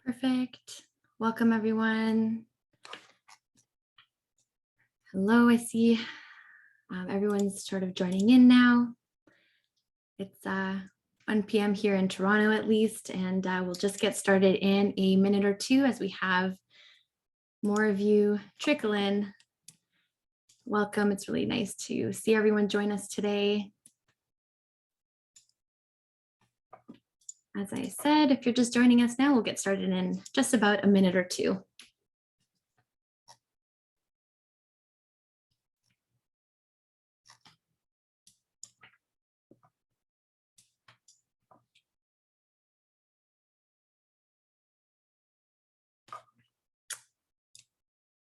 Perfect. Welcome, everyone. Hello, I see everyone's sort of joining in now. It's 1 p.m. here in Toronto, at least, and we'll just get started in a minute or two as we have more of you trickle in. Welcome. It's really nice to see everyone join us today. As I said, if you're just joining us now, we'll get started in just about a minute or two.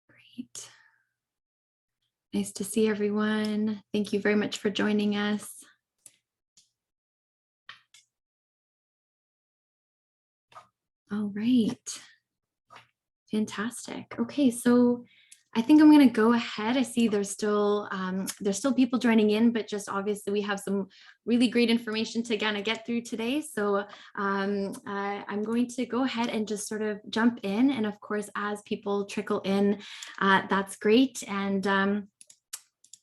Great. Nice to see everyone. Thank you very much for joining us. All right. Fantastic. Okay, so I think I'm going to go ahead. I see there's still people joining in, but just obviously we have some really great information to kind of get through today. So I'm going to go ahead and just sort of jump in. And of course, as people trickle in, that's great. And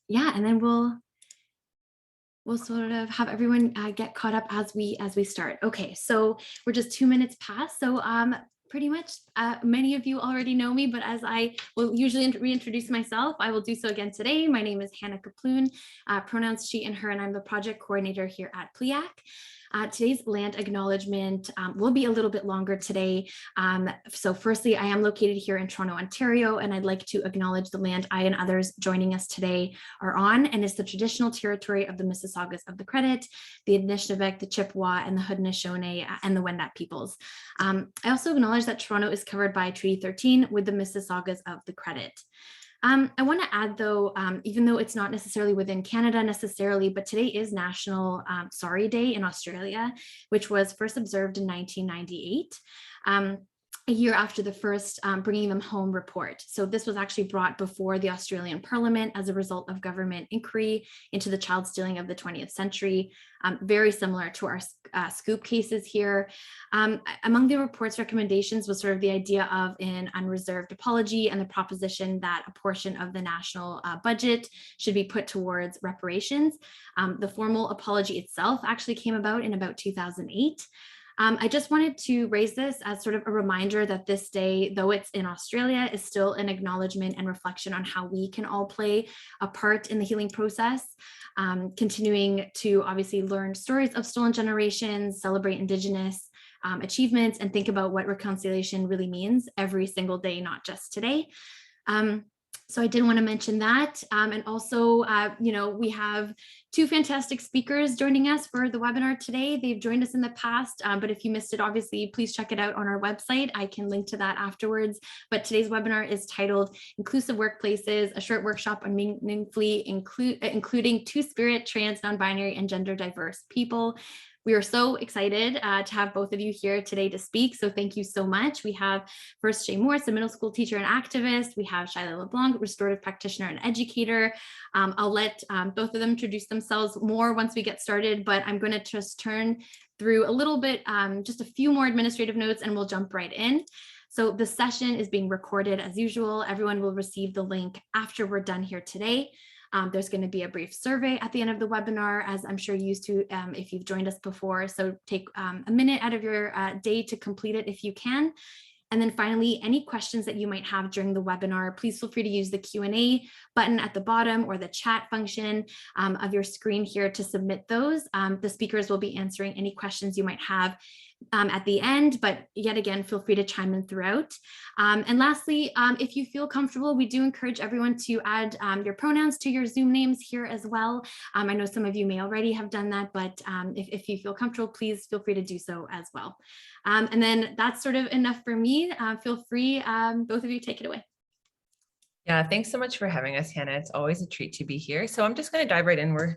yeah, and then we'll sort of have everyone get caught up as we start. Okay, so we're just 2 minutes past. So pretty much many of you already know me, but as I will usually reintroduce myself, I will do so again today. My name is Hannah Kaploon, pronouns she and her, and I'm the project coordinator here at PLEAC. Today's land acknowledgement will be a little bit longer today. So firstly, I am located here in Toronto, Ontario, and I'd like to acknowledge the land I and others joining us today are on, and it's the traditional territory of the Mississaugas of the Credit, the Anishinaabe, the Chippewa, and the Haudenosaunee, and the Wendat peoples. I also acknowledge that Toronto is covered by Treaty 13 with the Mississaugas of the Credit. I want to add, though, even though it's not necessarily within Canada necessarily, but today is National Sorry Day in Australia, which was first observed in 1998. A year after the first Bringing Them Home report. So this was actually brought before the Australian Parliament as a result of government inquiry into the child stealing of the 20th century, very similar to our Scoop cases here. Among the report's recommendations was sort of the idea of an unreserved apology and the proposition that a portion of the national budget should be put towards reparations. The formal apology itself actually came about in about 2008. I just wanted to raise this as sort of a reminder that this day, though it's in Australia, is still an acknowledgement and reflection on how we can all play a part in the healing process, continuing to obviously learn stories of stolen generations, celebrate Indigenous achievements, and think about what reconciliation really means every single day, not just today. So I did want to mention that. And also, we have two fantastic speakers joining us for the webinar today. They've joined us in the past, but if you missed it, obviously, please check it out on our website. I can link to that afterwards. But today's webinar is titled Inclusive Workplaces, a short workshop on meaningfully including two-spirit, trans, non-binary, and gender diverse people. We are so excited to have both of you here today to speak. So thank you so much. We have first Shay Morse, a middle school teacher and activist. We have Shyla LeBlanc, restorative practitioner and educator. I'll let both of them introduce themselves more once we get started, but I'm going to just turn through a little bit, just a few more administrative notes, and we'll jump right in. So the session is being recorded as usual. Everyone will receive the link after we're done here today. There's going to be a brief survey at the end of the webinar, as I'm sure you're used to if you've joined us before. So take a minute out of your day to complete it if you can. And then finally, any questions that you might have during the webinar, please feel free to use the Q&A button at the bottom or the chat function of your screen here to submit those. The speakers will be answering any questions you might have at the end, but yet again, feel free to chime in throughout. And lastly, if you feel comfortable, we do encourage everyone to add your pronouns to your Zoom names here as well. I know some of you may already have done that, but if you feel comfortable, please feel free to do so as well. And then that's sort of enough for me. Feel free, both of you, take it away. Yeah, thanks so much for having us, Hannah. It's always a treat to be here. So I'm just going to dive right in. We're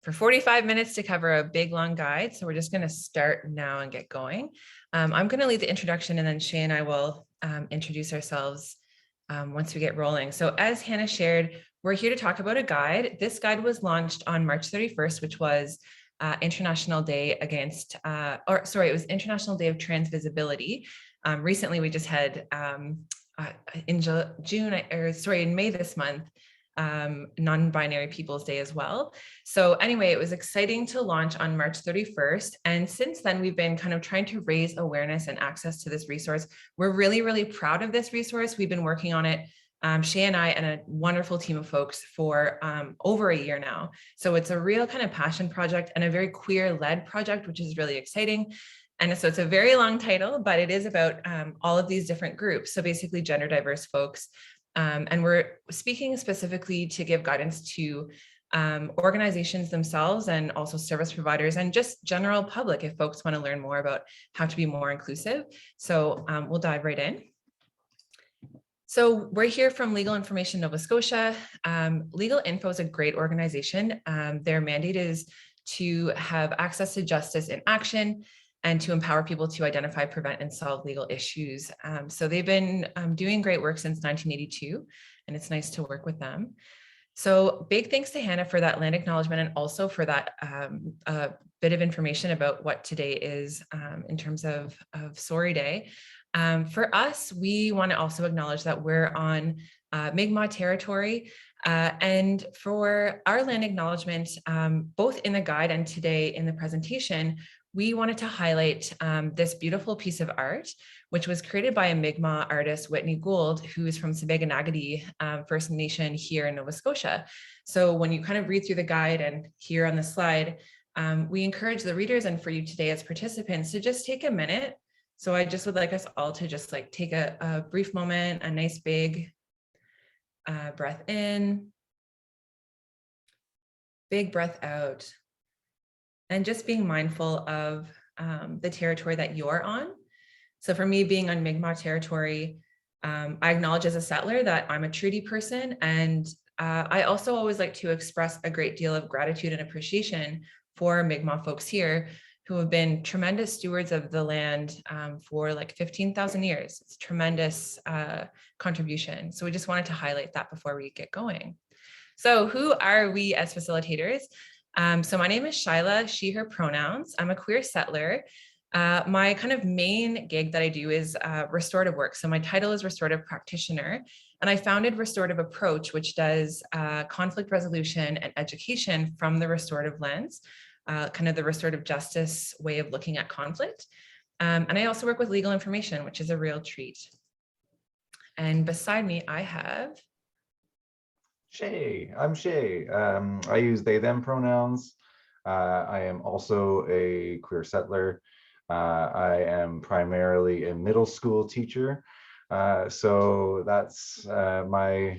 for 45 minutes to cover a big, long guide. So we're just going to start now and get going. I'm going to lead the introduction, and then Shay and I will introduce ourselves once we get rolling. So as Hannah shared, we're here to talk about a guide. This guide was launched on March 31st, which was International Day against, it was International Day of Trans Visibility. Recently, we just had in May this month, non-binary People's Day as well. So anyway, it was exciting to launch on March 31st. And since then, we've been kind of trying to raise awareness and access to this resource. We're really, really proud of this resource. We've been working on it, Shay and I and a wonderful team of folks for over a year now. So it's a real kind of passion project and a very queer-led project, which is really exciting. And so it's a very long title, but it is about all of these different groups. So basically gender diverse folks. And we're speaking specifically to give guidance to organizations themselves and also service providers and just general public if folks want to learn more about how to be more inclusive. So we'll dive right in. So we're here from Legal Information Nova Scotia. Legal Info is a great organization. Their mandate is to have access to justice in action and to empower people to identify, prevent, and solve legal issues. So they've been doing great work since 1982, and it's nice to work with them. So big thanks to Hannah for that land acknowledgement and also for that bit of information about what today is in terms of Sorry Day. For us, we want to also acknowledge that we're on Mi'kmaq territory. And for our land acknowledgement, both in the guide and today in the presentation, we wanted to highlight this beautiful piece of art, which was created by a Mi'kmaq artist, Whitney Gould, who is from Sebeganagadi First Nation here in Nova Scotia. So when you kind of read through the guide and here on the slide, we encourage the readers and for you today as participants to just take a minute. So I just would like us all to just like take a brief moment, a nice big breath in, big breath out. And just being mindful of the territory that you're on. So for me, being on Mi'kmaq territory, I acknowledge as a settler that I'm a treaty person. And I also always like to express a great deal of gratitude and appreciation for Mi'kmaq folks here who have been tremendous stewards of the land for like 15,000 years. It's a tremendous contribution. So we just wanted to highlight that before we get going. So who are we as facilitators? So my name is Shyla, she, her pronouns. I'm a queer settler. My kind of main gig that I do is restorative work. So my title is restorative practitioner, and I founded Restorative Approach, which does conflict resolution and education from the restorative lens, kind of the restorative justice way of looking at conflict. And I also work with legal information, which is a real treat. And beside me, I have Shay. I'm Shay. I use they, them pronouns. I am also a queer settler. I am primarily a middle school teacher. So that's my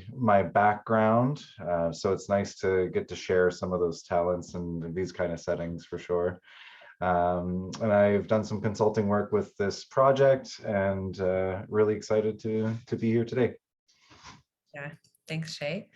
background. So it's nice to get to share some of those talents in these kind of settings for sure. And I've done some consulting work with this project and really excited to be here today. Yeah, thanks, Shay.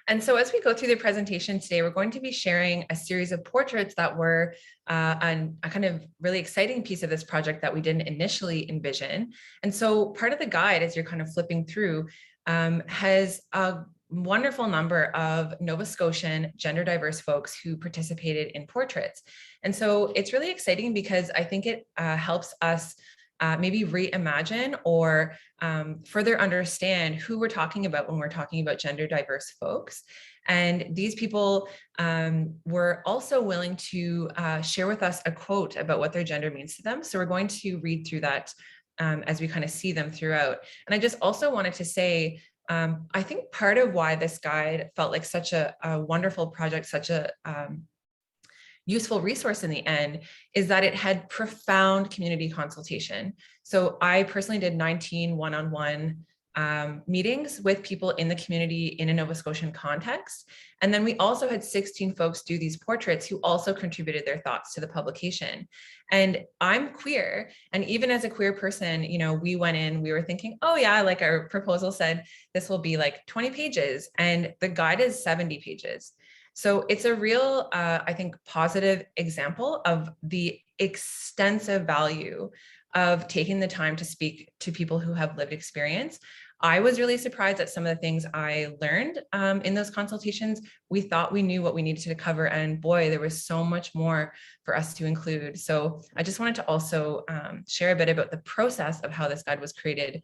And so as we go through the presentation today, we're going to be sharing a series of portraits that were a kind of really exciting piece of this project that we didn't initially envision. And so part of the guide, as you're kind of flipping through, has a wonderful number of Nova Scotian gender diverse folks who participated in portraits. And so it's really exciting because I think it helps us maybe reimagine or further understand who we're talking about when we're talking about gender diverse folks. And these people were also willing to share with us a quote about what their gender means to them. So we're going to read through that as we kind of see them throughout. And I just also wanted to say, I think part of why this guide felt like such a wonderful project, such a useful resource in the end, is that it had profound community consultation. So I personally did 19 one-on-one meetings with people in the community in a Nova Scotian context. And then we also had 16 folks do these portraits who also contributed their thoughts to the publication. And I'm queer. And even as a queer person, you know, we went in, we were thinking, oh yeah, like our proposal said, this will be like 20 pages and the guide is 70 pages. So it's a real, I think, positive example of the extensive value of taking the time to speak to people who have lived experience. I was really surprised at some of the things I learned in those consultations. We thought we knew what we needed to cover, and boy, there was so much more for us to include. So I just wanted to also share a bit about the process of how this guide was created,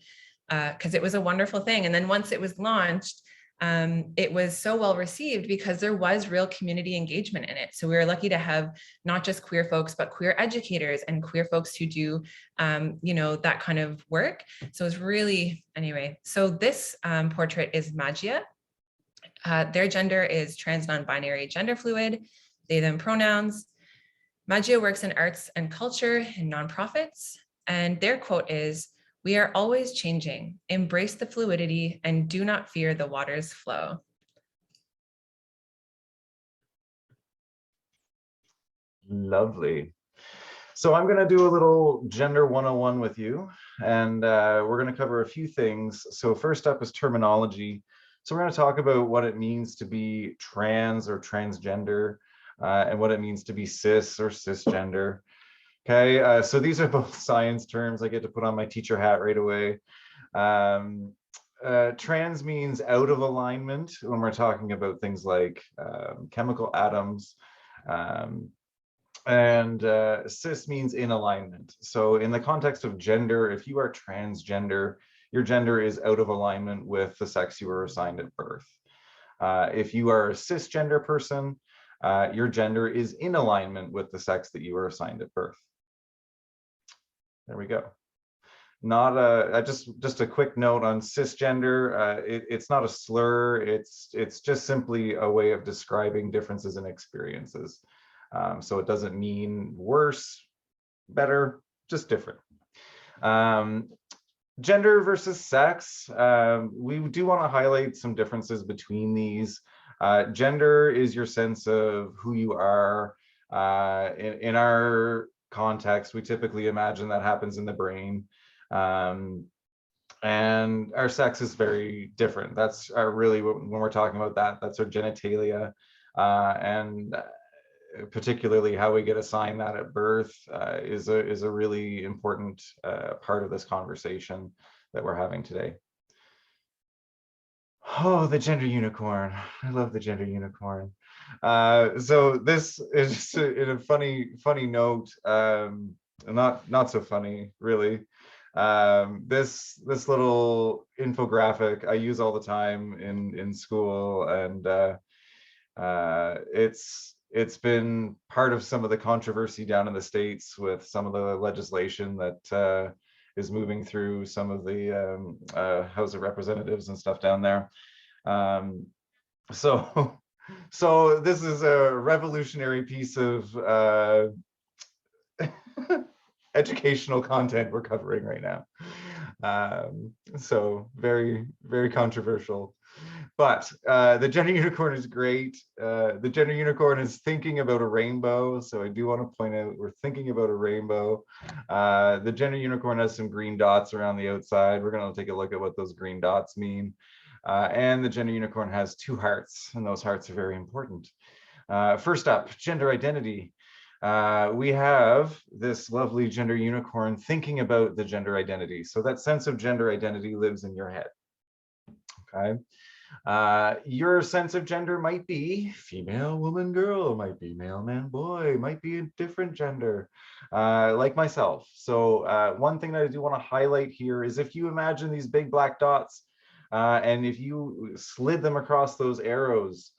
because it was a wonderful thing. And then once it was launched, it was so well received because there was real community engagement in it. So we were lucky to have not just queer folks, but queer educators and queer folks who do, that kind of work. So it's really, anyway, so this portrait is Magia. Their gender is trans non-binary gender fluid, they them pronouns. Magia works in arts and culture and nonprofits. And their quote is, "We are always changing, embrace the fluidity and do not fear the water's flow." Lovely. So I'm going to do a little gender 101 with you, and we're going to cover a few things. So first up is terminology. So we're going to talk about what it means to be trans or transgender, and what it means to be cis or cisgender. Okay, so these are both science terms. I get to put on my teacher hat right away. Trans means out of alignment when we're talking about things like chemical atoms. And cis means in alignment. So in the context of gender, if you are transgender, your gender is out of alignment with the sex you were assigned at birth. If you are a cisgender person, your gender is in alignment with the sex that you were assigned at birth. There we go. Not just a quick note on cisgender. It's not a slur. It's just simply a way of describing differences in experiences. So it doesn't mean worse, better, just different. Gender versus sex. We do want to highlight some differences between these. Gender is your sense of who you are. In our context, we typically imagine that happens in the brain. And our sex is very different. That's really, when we're talking about that, that's our genitalia. And particularly how we get assigned that at birth is a really important part of this conversation that we're having today. Oh, the gender unicorn. I love the gender unicorn. So this is just in a funny note, not so funny, really. This little infographic I use all the time in school, and it's been part of some of the controversy down in the States with some of the legislation that is moving through some of the House of Representatives and stuff down there. So this is a revolutionary piece of educational content we're covering right now. So very, very controversial. But the gender unicorn is great. The gender unicorn is thinking about a rainbow. So I do want to point out we're thinking about a rainbow. The gender unicorn has some green dots around the outside. We're going to take a look at what those green dots mean. And the gender unicorn has 2 hearts, and those hearts are very important. First up, gender identity. We have this lovely gender unicorn thinking about the gender identity. So that sense of gender identity lives in your head. Okay. Your sense of gender might be female, woman, girl, might be male, man, boy, might be a different gender, like myself. So one thing that I do want to highlight here is if you imagine these big black dots, and if you slid them across those arrows,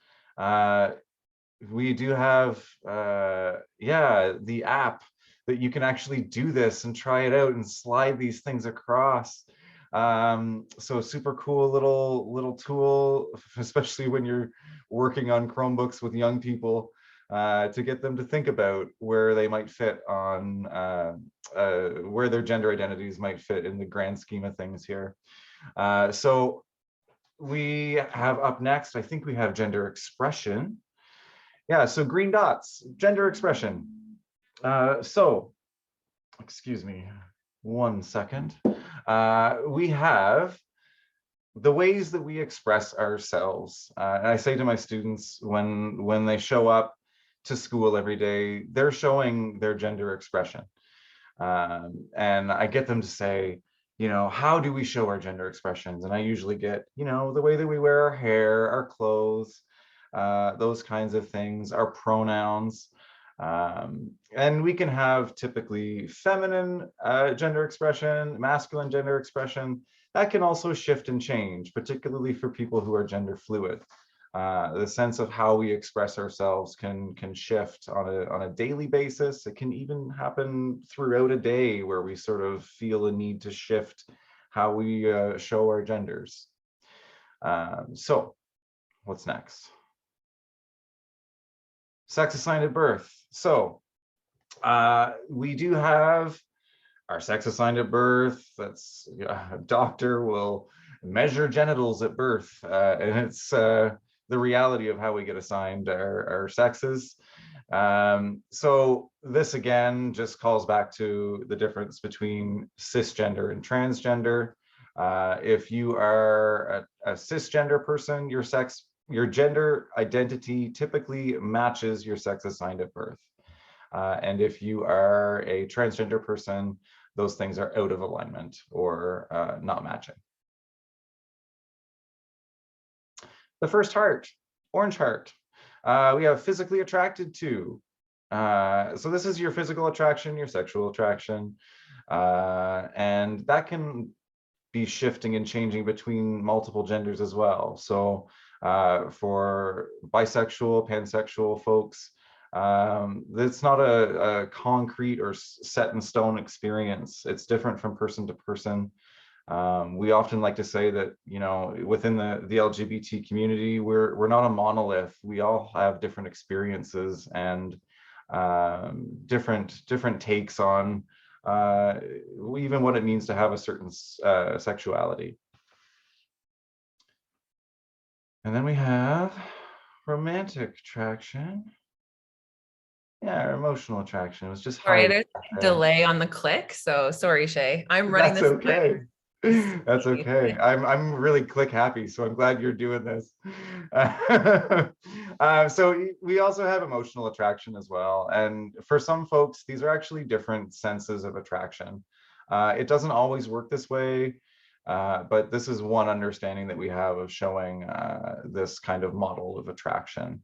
we do have, the app that you can actually do this and try it out and slide these things across. So super cool little tool, especially when you're working on Chromebooks with young people, to get them to think about where they might fit on, where their gender identities might fit in the grand scheme of things here. So we have up next, I think we have gender expression. Yeah, so green dots, gender expression. So, excuse me, 1 second. We have the ways that we express ourselves. And I say to my students when they show up to school every day, they're showing their gender expression. And I get them to say, you know, how do we show our gender expressions? And I usually get, you know, the way that we wear our hair, our clothes, those kinds of things, our pronouns. And we can have typically feminine gender expression, masculine gender expression. That can also shift and change, particularly for people who are gender fluid. The sense of how we express ourselves can shift on a daily basis. It can even happen throughout a day where we sort of feel a need to shift how we show our genders. So what's next? Sex assigned at birth. So we do have our sex assigned at birth. That's a doctor will measure genitals at birth, and it's the reality of how we get assigned our sexes. So this again just calls back to the difference between cisgender and transgender. If you are a cisgender person, your gender identity typically matches your sex assigned at birth. And if you are a transgender person, those things are out of alignment or not matching. The first heart, orange heart. We have physically attracted to. So this is your physical attraction, your sexual attraction. And that can be shifting and changing between multiple genders as well. So for bisexual, pansexual folks, it's not a concrete or set in stone experience. It's different from person to person. We often like to say that, you know, within the LGBT community, we're not a monolith. We all have different experiences and different takes on even what it means to have a certain sexuality. And then we have romantic attraction. Yeah, emotional attraction. It was just Sorry, high. there's a delay on the click. So sorry, Shay. I'm running That's this. okay. That's okay. I'm really click happy, so I'm glad you're doing this. So we also have emotional attraction as well. And for some folks, these are actually different senses of attraction. It doesn't always work this way, but this is one understanding that we have of showing this kind of model of attraction.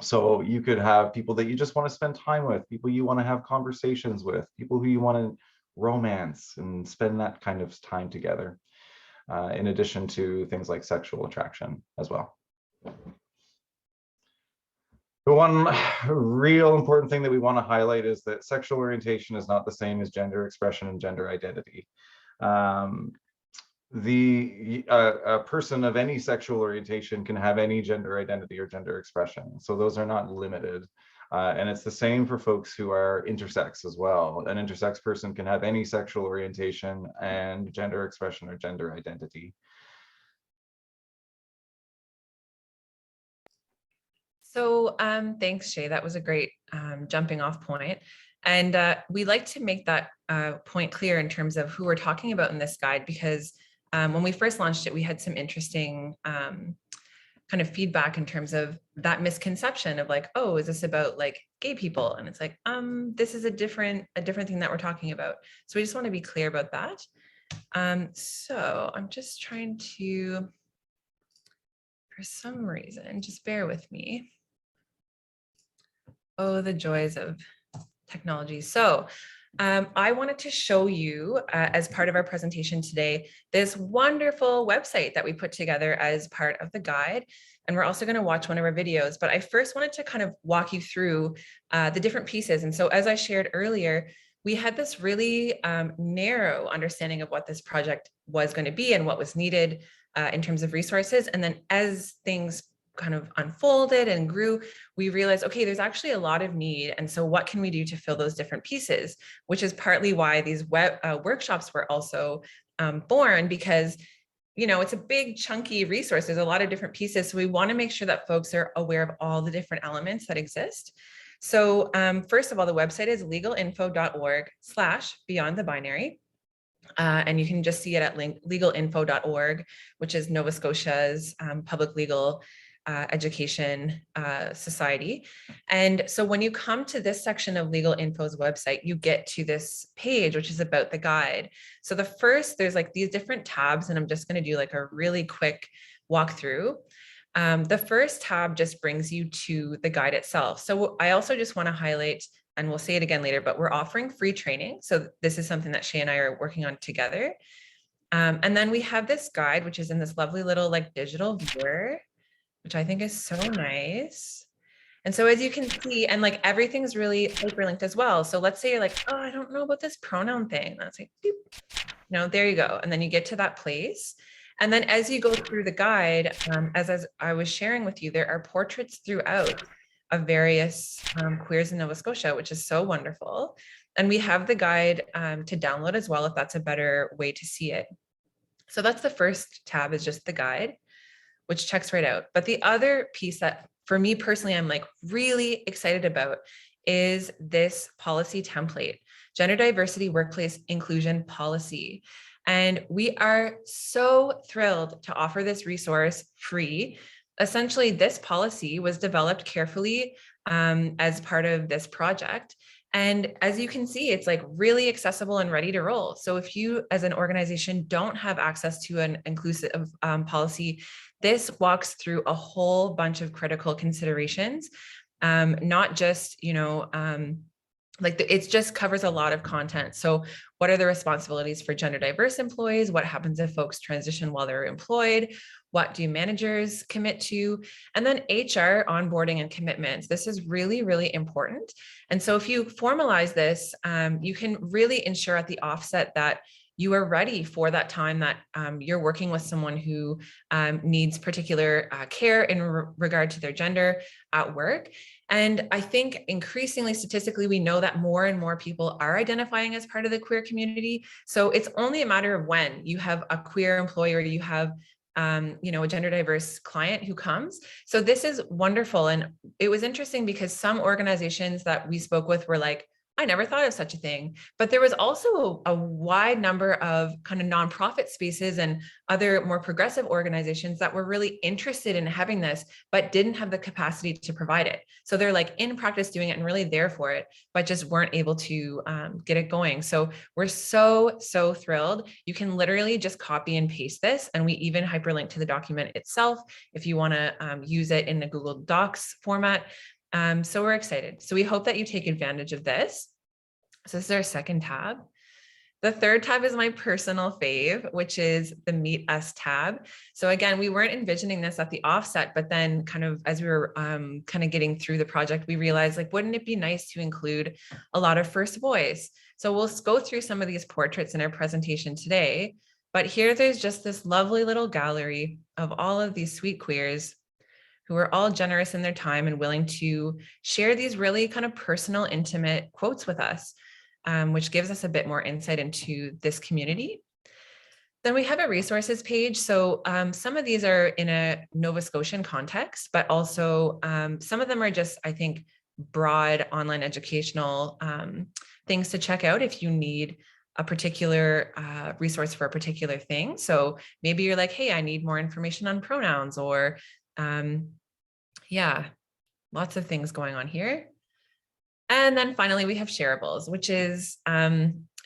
So you could have people that you just want to spend time with, people you want to have conversations with, people who you want to romance and spend that kind of time together, in addition to things like sexual attraction as well. The one real important thing that we want to highlight is that sexual orientation is not the same as gender expression and gender identity. A person of any sexual orientation can have any gender identity or gender expression. So those are not limited. And it's the same for folks who are intersex as well. An intersex person can have any sexual orientation and gender expression or gender identity. So thanks, Shay. That was a great jumping off point. And we like to make that point clear in terms of who we're talking about in this guide, because when we first launched it, we had some interesting kind of feedback in terms of that misconception of like, oh, is this about like gay people? And it's like, this is a different thing that we're talking about. So we just want to be clear about that. So I'm just trying to, for some reason, just bear with me. Oh, the joys of technology. So I wanted to show you as part of our presentation today, this wonderful website that we put together as part of the guide. And we're also going to watch one of our videos, but I first wanted to kind of walk you through the different pieces. And so as I shared earlier, we had this really narrow understanding of what this project was going to be and what was needed in terms of resources. And then as things kind of unfolded and grew, we realized, okay, there's actually a lot of need. And so what can we do to fill those different pieces, which is partly why these workshops were also born, because, you know, it's a big chunky resource. There's a lot of different pieces. So we want to make sure that folks are aware of all the different elements that exist. So first of all, the website is legalinfo.org/beyondthebinary. And you can just see it at legalinfo.org, which is Nova Scotia's public legal Education Society. And so when you come to this section of Legal Info's website, you get to this page, which is about the guide. So the first, there's like these different tabs, and I'm just going to do like a really quick walkthrough. The first tab just brings you to the guide itself. So I also just want to highlight, and we'll say it again later, but we're offering free training. So this is something that Shay and I are working on together. And then we have this guide, which is in this lovely little like digital viewer, which I think is so nice. And so as you can see, and like everything's really hyperlinked as well. So let's say you're like, oh, I don't know about this pronoun thing. That's like, boop. There you go. And then you get to that place. And then as you go through the guide, as I was sharing with you, there are portraits throughout of various queers in Nova Scotia, which is so wonderful. And we have the guide to download as well, if that's a better way to see it. So that's the first tab, is just the guide, which checks right out. But the other piece that for me personally, I'm like really excited about is this policy template, Gender Diversity Workplace Inclusion Policy. And we are so thrilled to offer this resource free. Essentially, this policy was developed carefully as part of this project. And as you can see, it's like really accessible and ready to roll. So if you as an organization don't have access to an inclusive policy, this walks through a whole bunch of critical considerations, not just, it just covers a lot of content. So what are the responsibilities for gender diverse employees? What happens if folks transition while they're employed? What do managers commit to? And then HR onboarding and commitments. This is really, really important. And so if you formalize this, you can really ensure at the offset that you are ready for that time that you're working with someone who needs particular care in regard to their gender at work. And I think increasingly statistically, we know that more and more people are identifying as part of the queer community. So it's only a matter of when you have a queer employee or you have a gender diverse client who comes. So this is wonderful. And it was interesting because some organizations that we spoke with were like, I never thought of such a thing. But there was also a wide number of kind of nonprofit spaces and other more progressive organizations that were really interested in having this, but didn't have the capacity to provide it. So they're like in practice doing it and really there for it, but just weren't able to get it going. So we're so, so thrilled. You can literally just copy and paste this. And we even hyperlink to the document itself if you want to use it in the Google Docs format. So we're excited. So we hope that you take advantage of this. So this is our second tab. The third tab is my personal fave, which is the Meet Us tab. So again, we weren't envisioning this at the offset, but then kind of as we were kind of getting through the project, we realized like, wouldn't it be nice to include a lot of first voice? So we'll go through some of these portraits in our presentation today, but here there's just this lovely little gallery of all of these sweet queers who are all generous in their time and willing to share these really kind of personal, intimate quotes with us, which gives us a bit more insight into this community. Then we have a resources page. So some of these are in a Nova Scotian context, but also some of them are just, I think, broad online educational things to check out if you need a particular resource for a particular thing. So maybe you're like, hey, I need more information on pronouns, or yeah, lots of things going on here. And then finally, we have shareables, which is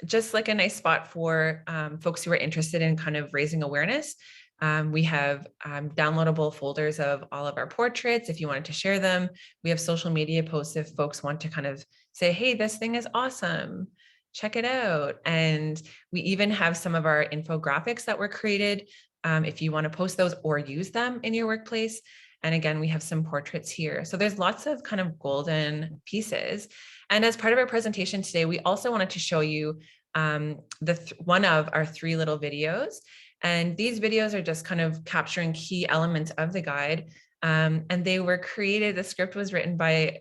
just like a nice spot for folks who are interested in kind of raising awareness. We have downloadable folders of all of our portraits if you wanted to share them. We have social media posts if folks want to kind of say, hey, this thing is awesome, check it out. And we even have some of our infographics that were created if you want to post those or use them in your workplace. And again, we have some portraits here. So there's lots of kind of golden pieces. And as part of our presentation today, we also wanted to show you one of our 3 little videos. And these videos are just kind of capturing key elements of the guide. And they were created, the script was written by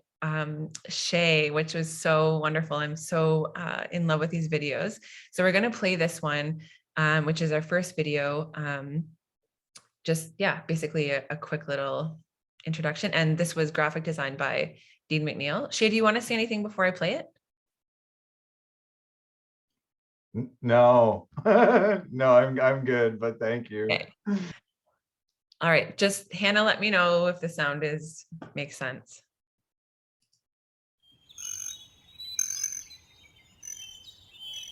Shay, which was so wonderful. I'm so in love with these videos. So we're going to play this one, which is our first video. Just, yeah, basically a quick little introduction. And this was graphic designed by Dean McNeil. Shay, do you want to say anything before I play it? No, no, I'm good, but thank you. Okay. All right, just Hannah, let me know if the sound makes sense.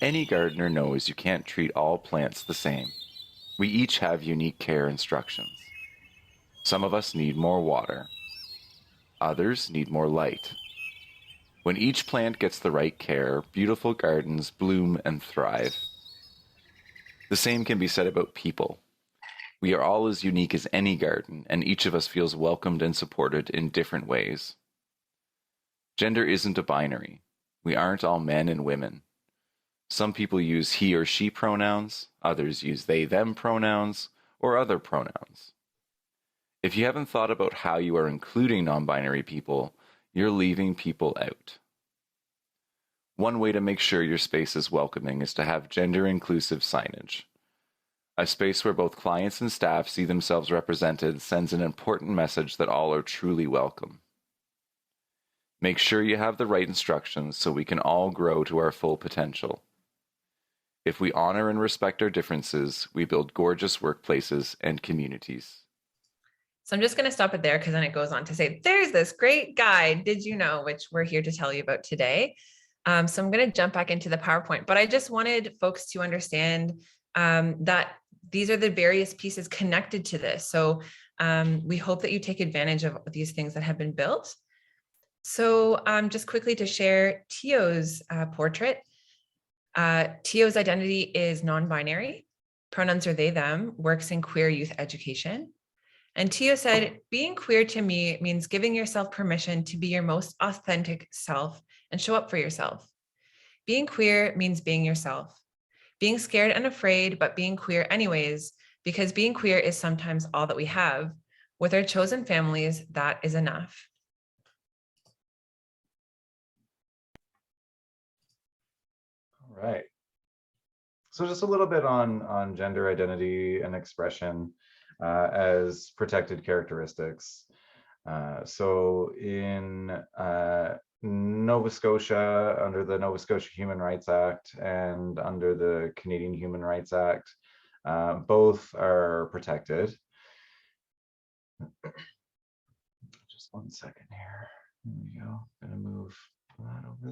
Any gardener knows you can't treat all plants the same. We each have unique care instructions. Some of us need more water. Others need more light. When each plant gets the right care, beautiful gardens bloom and thrive. The same can be said about people. We are all as unique as any garden, and each of us feels welcomed and supported in different ways. Gender isn't a binary. We aren't all men and women. Some people use he or she pronouns, others use they, them pronouns, or other pronouns. If you haven't thought about how you are including non-binary people, you're leaving people out. One way to make sure your space is welcoming is to have gender-inclusive signage. A space where both clients and staff see themselves represented sends an important message that all are truly welcome. Make sure you have the right instructions so we can all grow to our full potential. If we honor and respect our differences, we build gorgeous workplaces and communities. So I'm just going to stop it there because then it goes on to say, there's this great guide, did you know, which we're here to tell you about today. So I'm going to jump back into the PowerPoint, but I just wanted folks to understand that these are the various pieces connected to this. So we hope that you take advantage of these things that have been built. So just quickly to share Tio's portrait. Tio's identity is non-binary. Pronouns are they, them, works in queer youth education. And Tio said, being queer to me means giving yourself permission to be your most authentic self and show up for yourself. Being queer means being yourself. Being scared and afraid, but being queer anyways, because being queer is sometimes all that we have. With our chosen families, that is enough. All right. So just a little bit on gender identity and expression as protected characteristics. So in Nova Scotia, under the Nova Scotia Human Rights Act and under the Canadian Human Rights Act, both are protected. Just 1 second here. There we go. Gonna move that over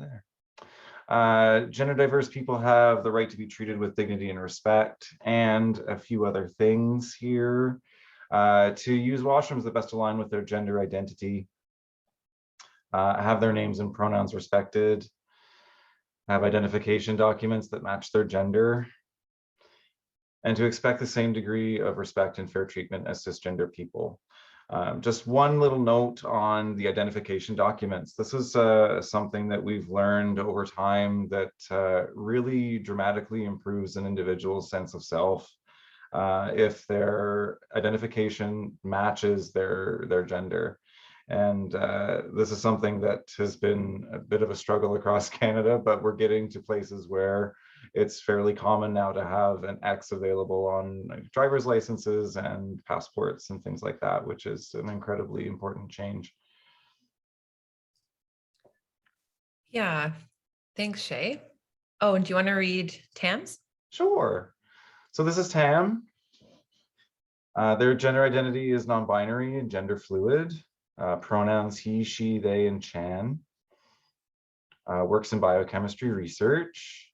there. Gender diverse people have the right to be treated with dignity and respect, and a few other things here. To use washrooms that best align with their gender identity, have their names and pronouns respected, have identification documents that match their gender, and to expect the same degree of respect and fair treatment as cisgender people. Just one little note on the identification documents. This is something that we've learned over time that really dramatically improves an individual's sense of self if their identification matches their gender. And this is something that has been a bit of a struggle across Canada, but we're getting to places where it's fairly common now to have an X available on driver's licenses and passports and things like that, which is an incredibly important change. Yeah, thanks, Shay. Oh, and do you want to read Tam's? Sure. So this is Tam. Their gender identity is non-binary and gender fluid. Pronouns he, she, they, and Chan. Works in biochemistry research.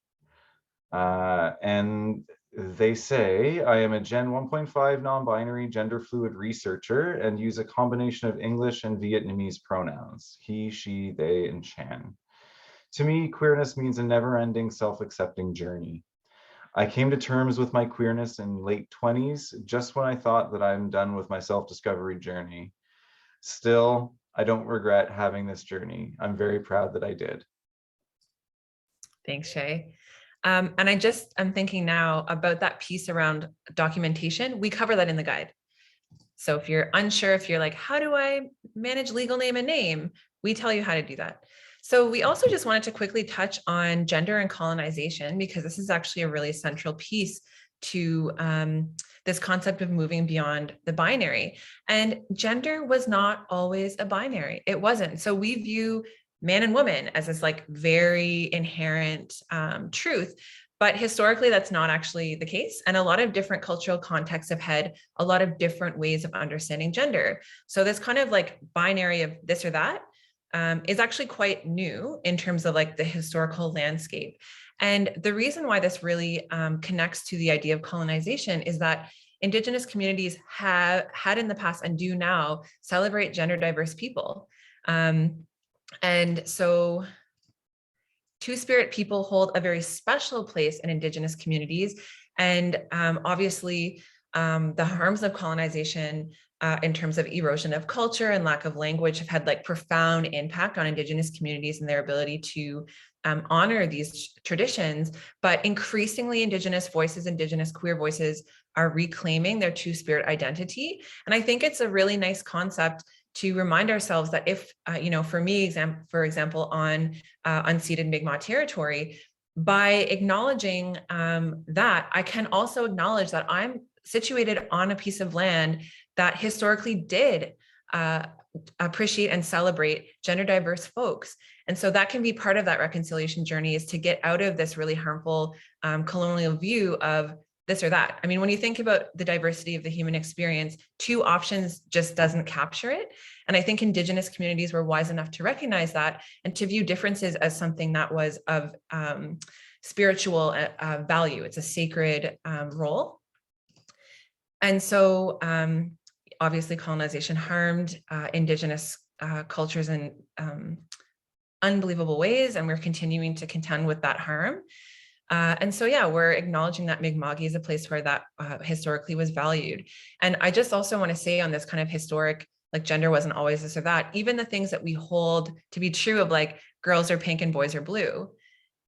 And they say, I am a Gen 1.5 non-binary gender fluid researcher and use a combination of English and Vietnamese pronouns, he, she, they, and Chan. To me, queerness means a never-ending self-accepting journey. I came to terms with my queerness in late 20s, just when I thought that I'm done with my self-discovery journey. Still, I don't regret having this journey. I'm very proud that I did. Thanks, Shay. And I'm thinking now about that piece around documentation. We cover that in the guide. So if you're unsure, if you're like, how do I manage legal name and name? We tell you how to do that. So we also just wanted to quickly touch on gender and colonization, because this is actually a really central piece to this concept of moving beyond the binary. And gender was not always a binary. It wasn't. So we view man and woman as this like very inherent truth. But historically, that's not actually the case. And a lot of different cultural contexts have had a lot of different ways of understanding gender. So this kind of like binary of this or that is actually quite new in terms of like the historical landscape. And the reason why this really connects to the idea of colonization is that Indigenous communities have had in the past and do now celebrate gender diverse people. And so Two-Spirit people hold a very special place in Indigenous communities. And obviously, the harms of colonization in terms of erosion of culture and lack of language have had like profound impact on Indigenous communities and their ability to honor these traditions. But increasingly, Indigenous voices, Indigenous queer voices are reclaiming their Two-Spirit identity. And I think it's a really nice concept to remind ourselves that if, for me, for example, on unceded Mi'kmaq territory, by acknowledging that, I can also acknowledge that I'm situated on a piece of land that historically did appreciate and celebrate gender diverse folks. And so that can be part of that reconciliation journey, is to get out of this really harmful colonial view of this or that. I mean, when you think about the diversity of the human experience, two options just doesn't capture it. And I think Indigenous communities were wise enough to recognize that and to view differences as something that was of spiritual value. It's a sacred role. And so obviously colonization harmed Indigenous cultures in unbelievable ways, and we're continuing to contend with that harm. And so, yeah, we're acknowledging that Mi'kmaq is a place where that historically was valued. And I just also want to say on this kind of historic, like gender wasn't always this or that, even the things that we hold to be true of like girls are pink and boys are blue,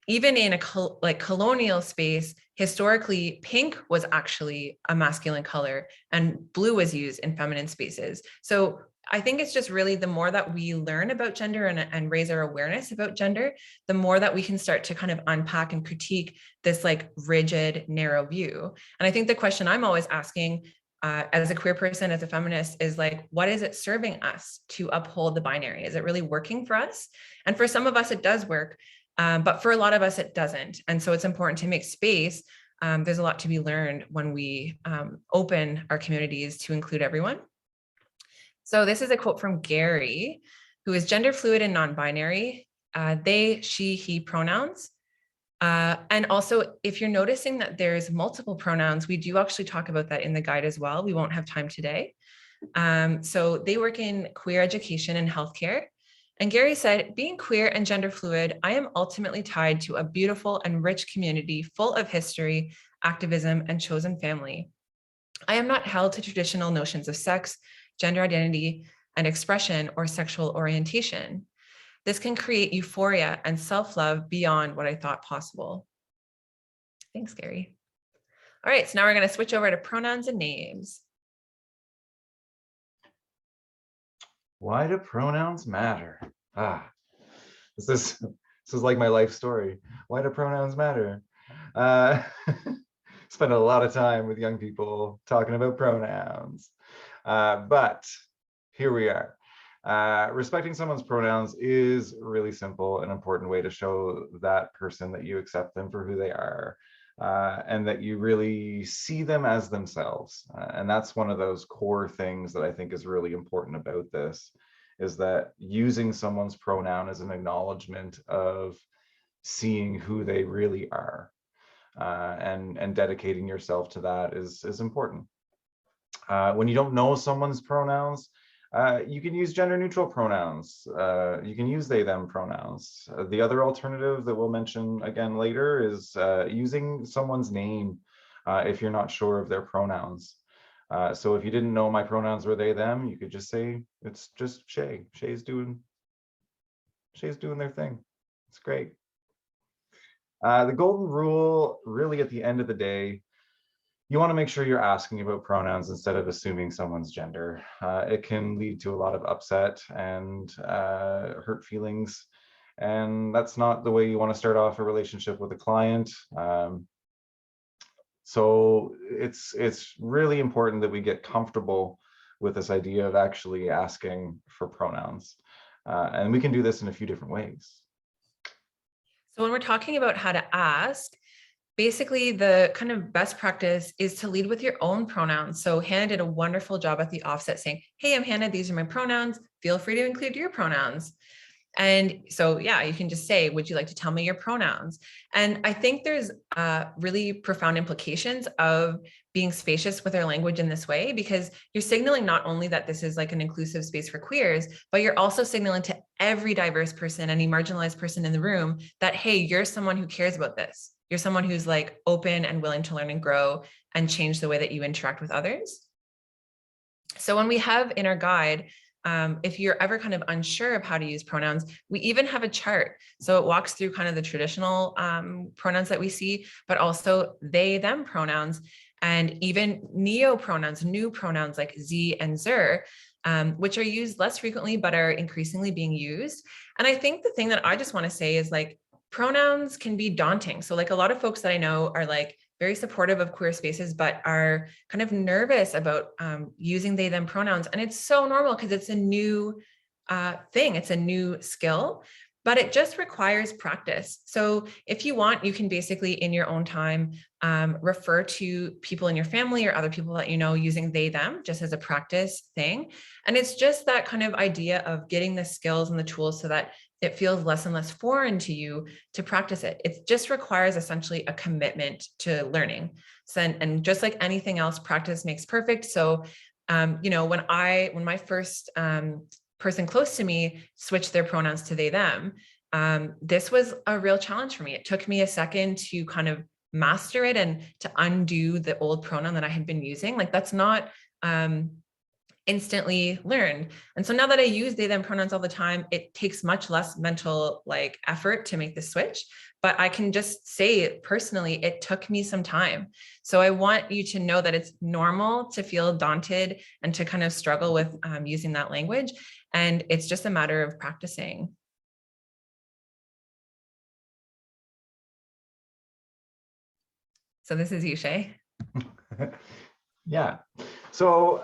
even in a colonial space, historically, pink was actually a masculine color and blue was used in feminine spaces. So I think it's just really the more that we learn about gender and raise our awareness about gender, the more that we can start to kind of unpack and critique this like rigid, narrow view. And I think the question I'm always asking as a queer person, as a feminist, is like, what is it serving us to uphold the binary? Is it really working for us? And for some of us, it does work, but for a lot of us, it doesn't. And so it's important to make space. There's a lot to be learned when we open our communities to include everyone. So this is a quote from Gary, who is gender fluid and non-binary, they, she, he pronouns. And also, if you're noticing that there's multiple pronouns, we do actually talk about that in the guide as well. We won't have time today. So they work in queer education and healthcare. And Gary said, being queer and gender fluid, I am ultimately tied to a beautiful and rich community full of history, activism, and chosen family. I am not held to traditional notions of sex, gender identity, and expression or sexual orientation. This can create euphoria and self-love beyond what I thought possible. Thanks, Gary. All right, so now we're going to switch over to pronouns and names. Why do pronouns matter? This is like my life story. Why do pronouns matter? Spend a lot of time with young people talking about pronouns. But here we are. Respecting someone's pronouns is really simple, an important way to show that person that you accept them for who they are, and that you really see them as themselves. And that's one of those core things that I think is really important about this, is that using someone's pronoun as an acknowledgement of seeing who they really are, and dedicating yourself to that is important. When you don't know someone's pronouns, you can use gender neutral pronouns. You can use they, them pronouns. The other alternative that we'll mention again later is using someone's name if you're not sure of their pronouns. So if you didn't know my pronouns were they, them, you could just say, it's just Shay. Shay's doing their thing. It's great. The golden rule, really at the end of the day, you want to make sure you're asking about pronouns instead of assuming someone's gender. It can lead to a lot of upset and hurt feelings. And that's not the way you want to start off a relationship with a client. So it's really important that we get comfortable with this idea of actually asking for pronouns. And we can do this in a few different ways. So when we're talking about how to ask, basically the kind of best practice is to lead with your own pronouns. So Hannah did a wonderful job at the offset saying, hey, I'm Hannah, these are my pronouns. Feel free to include your pronouns. And so, yeah, you can just say, would you like to tell me your pronouns? And I think there's really profound implications of being spacious with our language in this way, because you're signaling not only that this is like an inclusive space for queers, but you're also signaling to every diverse person, any marginalized person in the room that, hey, you're someone who cares about this. You're someone who's like open and willing to learn and grow and change the way that you interact with others. So when we have in our guide, if you're ever kind of unsure of how to use pronouns, we even have a chart. So it walks through kind of the traditional pronouns that we see, but also they, them pronouns, and even neo pronouns, new pronouns like ze and zer, which are used less frequently, but are increasingly being used. And I think the thing that I just want to say is like, pronouns can be daunting. So like a lot of folks that I know are like very supportive of queer spaces, but are kind of nervous about using they, them pronouns. And it's so normal because it's a new thing. It's a new skill, but it just requires practice. So if you want, you can basically in your own time refer to people in your family or other people that you know using they, them just as a practice thing. And it's just that kind of idea of getting the skills and the tools so that it feels less and less foreign to you to practice it. It just requires essentially a commitment to learning. So, and just like anything else, practice makes perfect. So, you know, when my first person close to me switched their pronouns to they, them, this was a real challenge for me. It took me a second to kind of master it and to undo the old pronoun that I had been using. Like that's not instantly learned. And so now that I use they, them pronouns all the time, it takes much less mental like effort to make the switch, but I can just say personally, it took me some time. So I want you to know that it's normal to feel daunted and to kind of struggle with using that language. And it's just a matter of practicing. So this is you, Shay. Yeah. So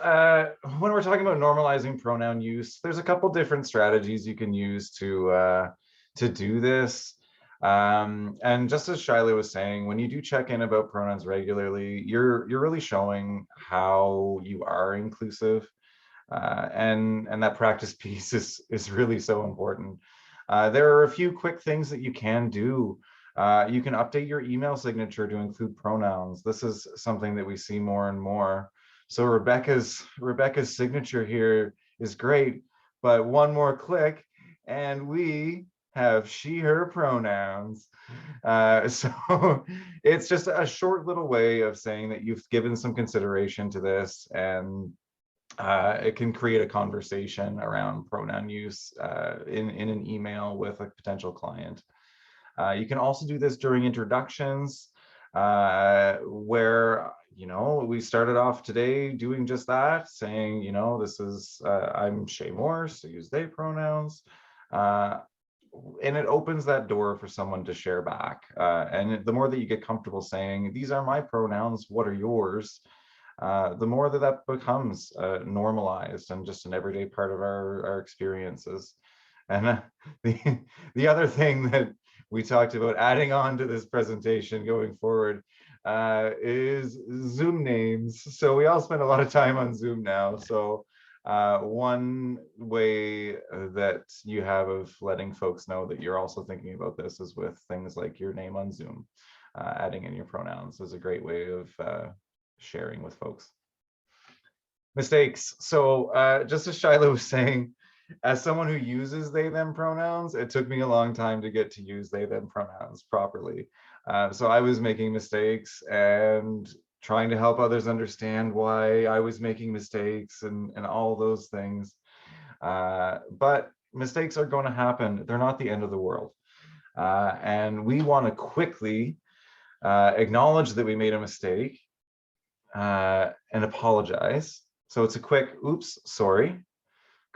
when we're talking about normalizing pronoun use, there's a couple different strategies you can use to do this. And just as Shiloh was saying, when you do check in about pronouns regularly, you're really showing how you are inclusive, and that practice piece is really so important. There are a few quick things that you can do. You can update your email signature to include pronouns. This is something that we see more and more. So Rebecca's signature here is great, but one more click and we have she, her pronouns. So it's just a short little way of saying that you've given some consideration to this, and it can create a conversation around pronoun use in an email with a potential client. You can also do this during introductions, where, you know, we started off today doing just that, saying, you know, this is, I'm Shay Morse, so use they pronouns. And it opens that door for someone to share back. And the more that you get comfortable saying, these are my pronouns, what are yours? The more that becomes normalized and just an everyday part of our experiences. And the other thing that we talked about adding on to this presentation going forward is Zoom names. So we all spend a lot of time on Zoom now. So one way that you have of letting folks know that you're also thinking about this is with things like your name on Zoom. Adding in your pronouns is a great way of sharing with folks. Mistakes. So just as Shiloh was saying, as someone who uses they, them pronouns, it took me a long time to get to use they, them pronouns properly. So I was making mistakes and trying to help others understand why I was making mistakes and all those things. But mistakes are going to happen. They're not the end of the world. And we want to quickly acknowledge that we made a mistake and apologize. So it's a quick, oops, sorry.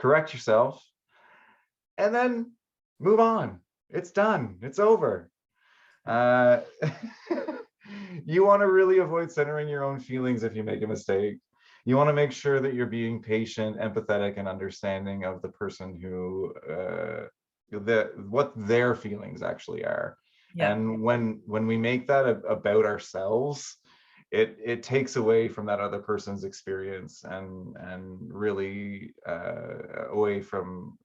Correct yourself, and then move on. It's done. It's over. You want to really avoid centering your own feelings if you make a mistake. You want to make sure that you're being patient, empathetic, and understanding of the person who, what their feelings actually are. Yeah. And when we make that about ourselves, it takes away from that other person's experience and really away from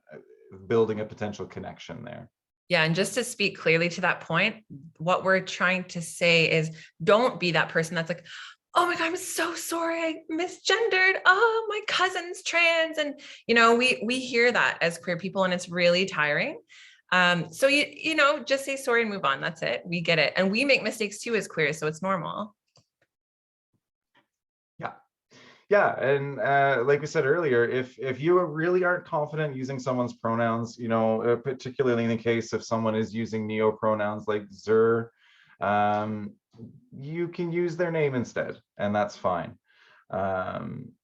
building a potential connection there. Yeah, and just to speak clearly to that point, what we're trying to say is don't be that person that's like, oh my God, I'm so sorry, I misgendered. Oh, my cousin's trans. And, you know, we hear that as queer people and it's really tiring. So, you know, just say sorry and move on. That's it. We get it. And we make mistakes too as queers, so it's normal. Yeah, and like we said earlier, if you really aren't confident using someone's pronouns, you know, particularly in the case if someone is using neo pronouns like zer, you can use their name instead, and that's fine.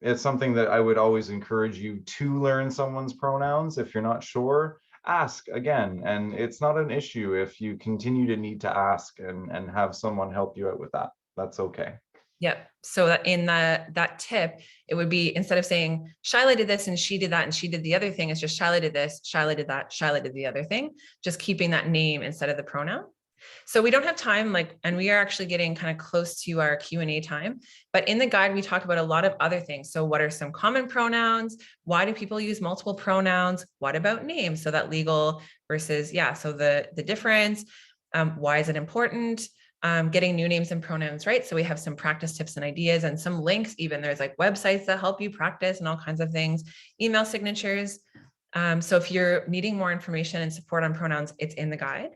It's something that I would always encourage you to learn someone's pronouns. If you're not sure, ask again, and it's not an issue if you continue to need to ask and have someone help you out with that. That's okay. Yep. So that in that tip, it would be instead of saying Shyla did this and she did that and she did the other thing, it's just Shyla did this, Shyla did that, Shyla did the other thing, just keeping that name instead of the pronoun. So we don't have time, and we are actually getting kind of close to our Q&A time, but in the guide, we talk about a lot of other things. So what are some common pronouns? Why do people use multiple pronouns? What about names? So that legal versus, so the difference, why is it important? Getting new names and pronouns right. So we have some practice tips and ideas and some links, even there's like websites that help you practice and all kinds of things, email signatures. So if you're needing more information and support on pronouns, it's in the guide.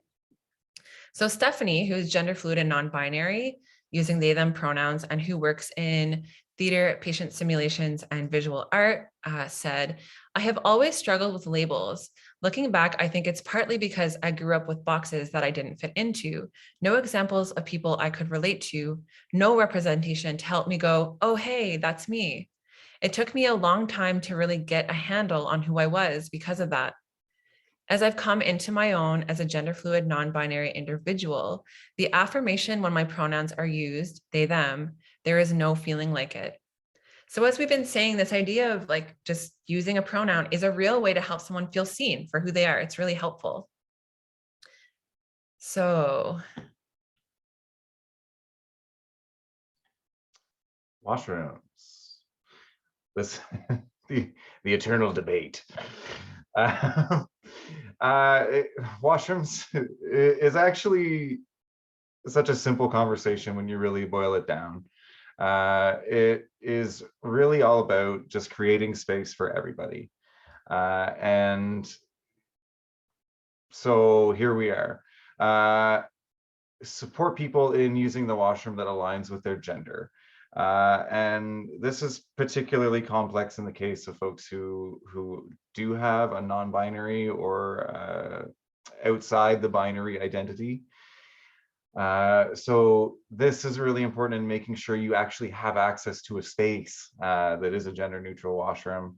So Stephanie, who is gender fluid and non-binary, using they, them pronouns, and who works in theater, patient simulations, and visual art, said, I have always struggled with labels. Looking back, I think it's partly because I grew up with boxes that I didn't fit into, no examples of people I could relate to, no representation to help me go, oh, hey, that's me. It took me a long time to really get a handle on who I was because of that. As I've come into my own as a gender fluid, non-binary individual, the affirmation when my pronouns are used, they, them, there is no feeling like it. So as we've been saying, this idea of like just using a pronoun is a real way to help someone feel seen for who they are. It's really helpful. So. Washrooms. This the eternal debate. Washrooms is actually such a simple conversation when you really boil it down. It is really all about just creating space for everybody. And so here we are. Support people in using the washroom that aligns with their gender. And this is particularly complex in the case of folks who do have a non-binary or outside the binary identity. So this is really important in making sure you actually have access to a space that is a gender neutral washroom.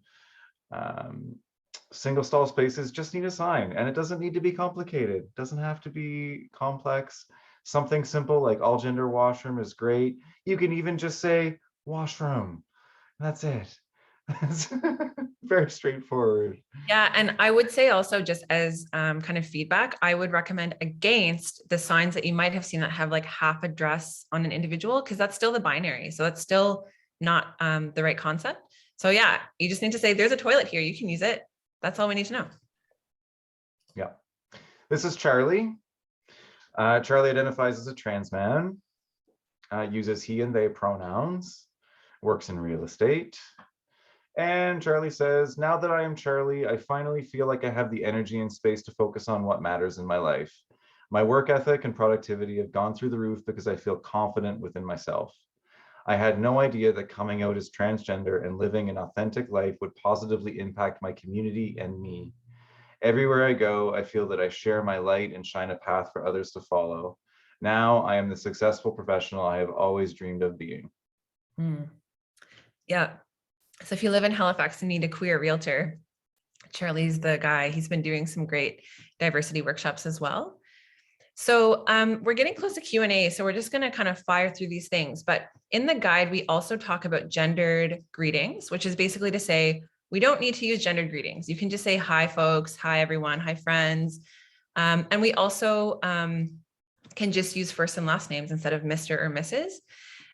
Single stall spaces just need a sign, and it doesn't need to be complicated. It doesn't have to be complex. Something simple like all gender washroom is great. You can even just say washroom. That's it. It's very straightforward. Yeah, and I would say also just as kind of feedback, I would recommend against the signs that you might have seen that have like half a dress on an individual, because that's still the binary. So that's still not the right concept. So yeah, you just need to say there's a toilet here. You can use it. That's all we need to know. Yeah. This is Charlie. Charlie identifies as a trans man, uses he and they pronouns, works in real estate. And Charlie says, now that I am Charlie, I finally feel like I have the energy and space to focus on what matters in my life. My work ethic and productivity have gone through the roof because I feel confident within myself. I had no idea that coming out as transgender and living an authentic life would positively impact my community and me. Everywhere I go, I feel that I share my light and shine a path for others to follow. Now I am the successful professional I have always dreamed of being. Yeah. So if you live in Halifax and need a queer realtor, Charlie's the guy. He's been doing some great diversity workshops as well. So we're getting close to Q&A, so we're just going to kind of fire through these things. But in the guide, we also talk about gendered greetings, which is basically to say, we don't need to use gendered greetings. You can just say, hi, folks, hi, everyone, hi, friends. And we also can just use first and last names instead of Mr. or Mrs.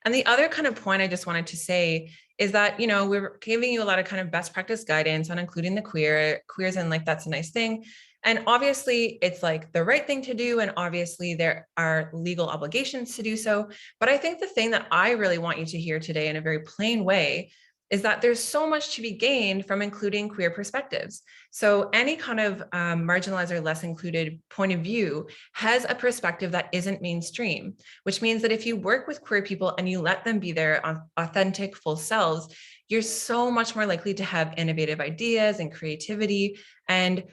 And the other kind of point I just wanted to say is that, you know, we're giving you a lot of kind of best practice guidance on including the queers, and like, that's a nice thing. And obviously it's like the right thing to do. And obviously there are legal obligations to do so. But I think the thing that I really want you to hear today in a very plain way is that there's so much to be gained from including queer perspectives. So any kind of marginalized or less included point of view has a perspective that isn't mainstream, which means that if you work with queer people and you let them be their authentic, full selves, you're so much more likely to have innovative ideas and creativity. And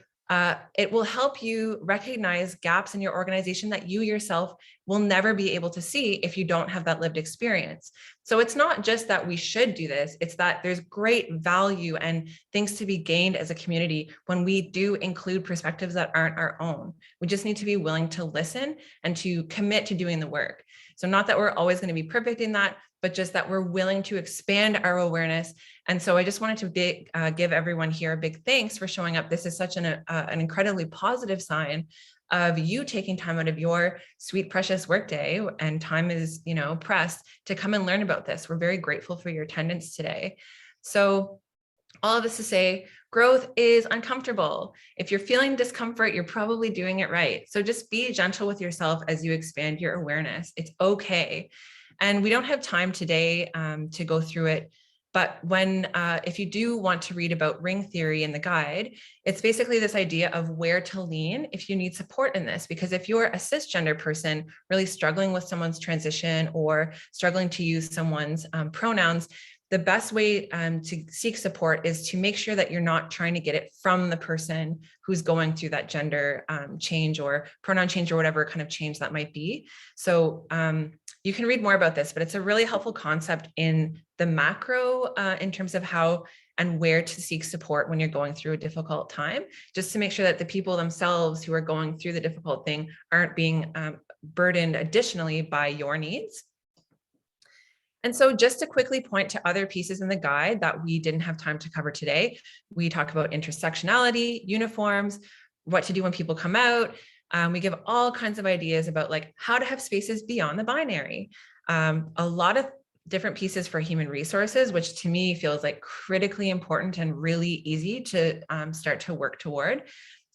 it will help you recognize gaps in your organization that you yourself will never be able to see if you don't have that lived experience. So it's not just that we should do this, it's that there's great value and things to be gained as a community when we do include perspectives that aren't our own. We just need to be willing to listen and to commit to doing the work. So not that we're always going to be perfect in that, but just that we're willing to expand our awareness. And so I just wanted to give everyone here a big thanks for showing up. This is such an incredibly positive sign of you taking time out of your sweet, precious workday, and time is, you know, pressed to come and learn about this. We're very grateful for your attendance today. So all of this to say, growth is uncomfortable. If you're feeling discomfort, you're probably doing it right. So just be gentle with yourself as you expand your awareness. It's okay. And we don't have time today to go through it. But if you do want to read about ring theory in the guide, it's basically this idea of where to lean if you need support in this. Because if you're a cisgender person really struggling with someone's transition or struggling to use someone's pronouns, the best way to seek support is to make sure that you're not trying to get it from the person who's going through that gender change or pronoun change or whatever kind of change that might be. So you can read more about this, but it's a really helpful concept in the macro in terms of how and where to seek support when you're going through a difficult time, just to make sure that the people themselves who are going through the difficult thing aren't being burdened additionally by your needs. And so just to quickly point to other pieces in the guide that we didn't have time to cover today, we talk about intersectionality, uniforms, what to do when people come out. We give all kinds of ideas about like how to have spaces beyond the binary. A lot of different pieces for human resources, which to me feels like critically important and really easy to start to work toward.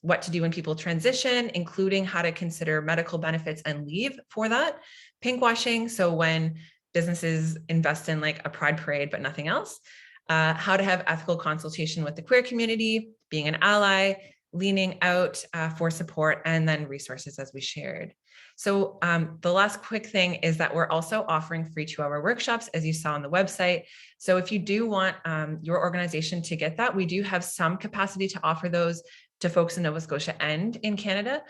What to do when people transition, including how to consider medical benefits and leave for that. Pinkwashing, so when businesses invest in like a pride parade, but nothing else. How to have ethical consultation with the queer community, being an ally, leaning out for support, and then resources as we shared. So the last quick thing is that we're also offering free 2-hour workshops, as you saw on the website. So if you do want your organization to get that, we do have some capacity to offer those to folks in Nova Scotia and in Canada.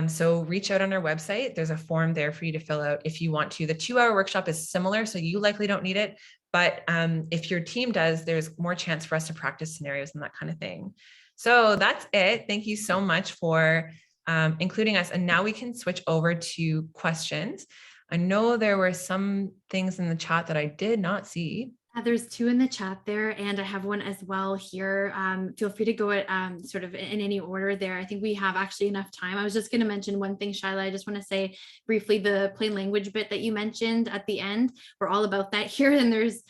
So reach out on our website. There's a form there for you to fill out if you want to. The 2-hour workshop is similar, so you likely don't need it. But if your team does, there's more chance for us to practice scenarios and that kind of thing. So that's it. Thank you so much for including us. And now we can switch over to questions. I know there were some things in the chat that I did not see. There's 2 in the chat there, and I have one as well here. Feel free to go at sort of in any order there. I think we have actually enough time. I was just going to mention one thing, Shyla. I just want to say briefly the plain language bit that you mentioned at the end. We're all about that here. And there's,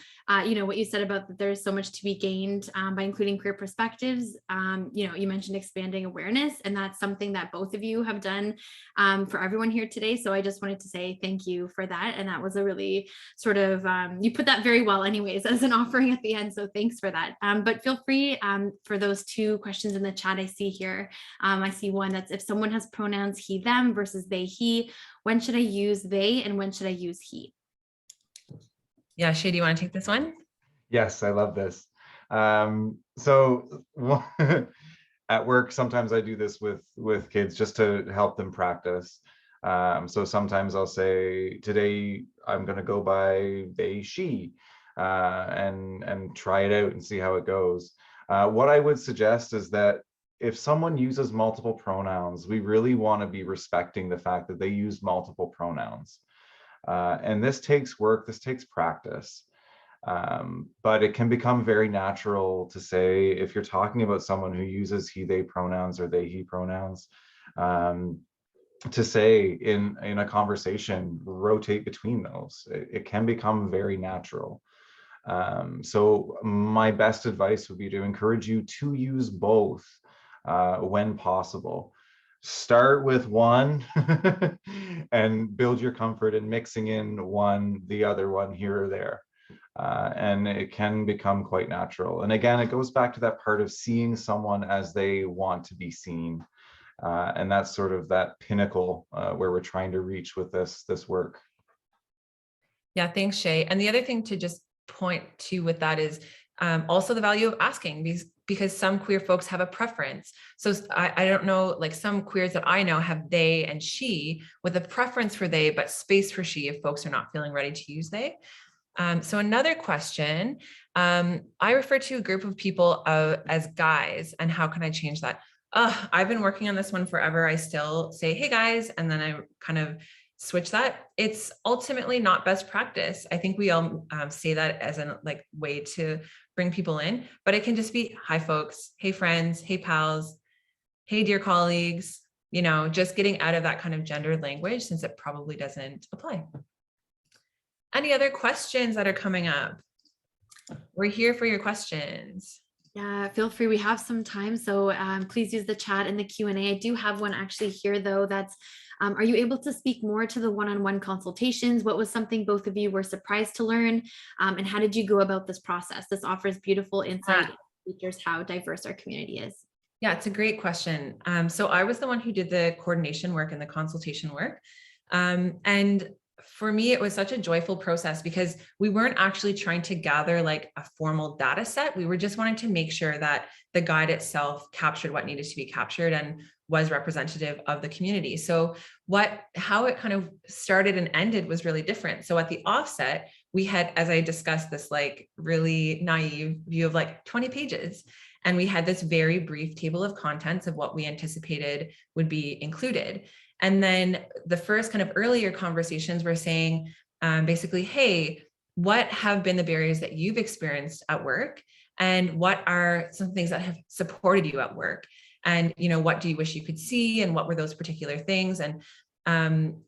you know, what you said about that there's so much to be gained by including queer perspectives. You know, you mentioned expanding awareness, and that's something that both of you have done for everyone here today. So I just wanted to say thank you for that. And that was a really sort of, you put that very well anyways as an offering at the end. So thanks for that. But feel free for those 2 questions in the chat I see here. I see one that's if someone has pronouns he, them versus they, he, when should I use they and when should I use he? Yeah, Shay, do you want to take this one? Yes, I love this. So at work, sometimes I do this with kids just to help them practice. So sometimes I'll say, today I'm going to go by they, she, and try it out and see how it goes. What I would suggest is that if someone uses multiple pronouns, we really want to be respecting the fact that they use multiple pronouns. And this takes work, this takes practice. But it can become very natural to say, if you're talking about someone who uses he, they pronouns or they, he pronouns, to say in a conversation, rotate between those. It can become very natural. So my best advice would be to encourage you to use both when possible. Start with one and build your comfort in mixing in the other one here or there. And it can become quite natural. And again, it goes back to that part of seeing someone as they want to be seen. And that's sort of that pinnacle where we're trying to reach with this work. Yeah, thanks, Shay. And the other thing to just point to with that is also the value of asking, because some queer folks have a preference. So I don't know, like some queers that I know have they and she with a preference for they, but space for she if folks are not feeling ready to use they. So another question, I refer to a group of people as guys, and how can I change that? I've been working on this one forever. I still say, hey guys, and then I kind of switch that. It's ultimately not best practice. I think we all say that as a way to bring people in, but it can just be, hi folks, hey friends, hey pals, hey dear colleagues, just getting out of that kind of gendered language, since it probably doesn't apply. Any other questions that are coming up? We're here for your questions. Yeah, feel free. We have some time, so please use the chat and the Q&A. I do have one actually here, though. That's, are you able to speak more to the one-on-one consultations? What was something both of you were surprised to learn? And how did you go about this process? This offers beautiful insight into teachers how diverse our community is. Yeah, it's a great question. So I was the one who did the coordination work and the consultation work. And for me, it was such a joyful process because we weren't actually trying to gather like a formal data set. We were just wanting to make sure that the guide itself captured what needed to be captured and was representative of the community. So how it kind of started and ended was really different. So at the offset, we had, as I discussed, this like really naive view of like 20 pages. And we had this very brief table of contents of what we anticipated would be included. And then the first kind of earlier conversations were saying, basically, hey, what have been the barriers that you've experienced at work? And what are some things that have supported you at work? And, what do you wish you could see? And what were those particular things? And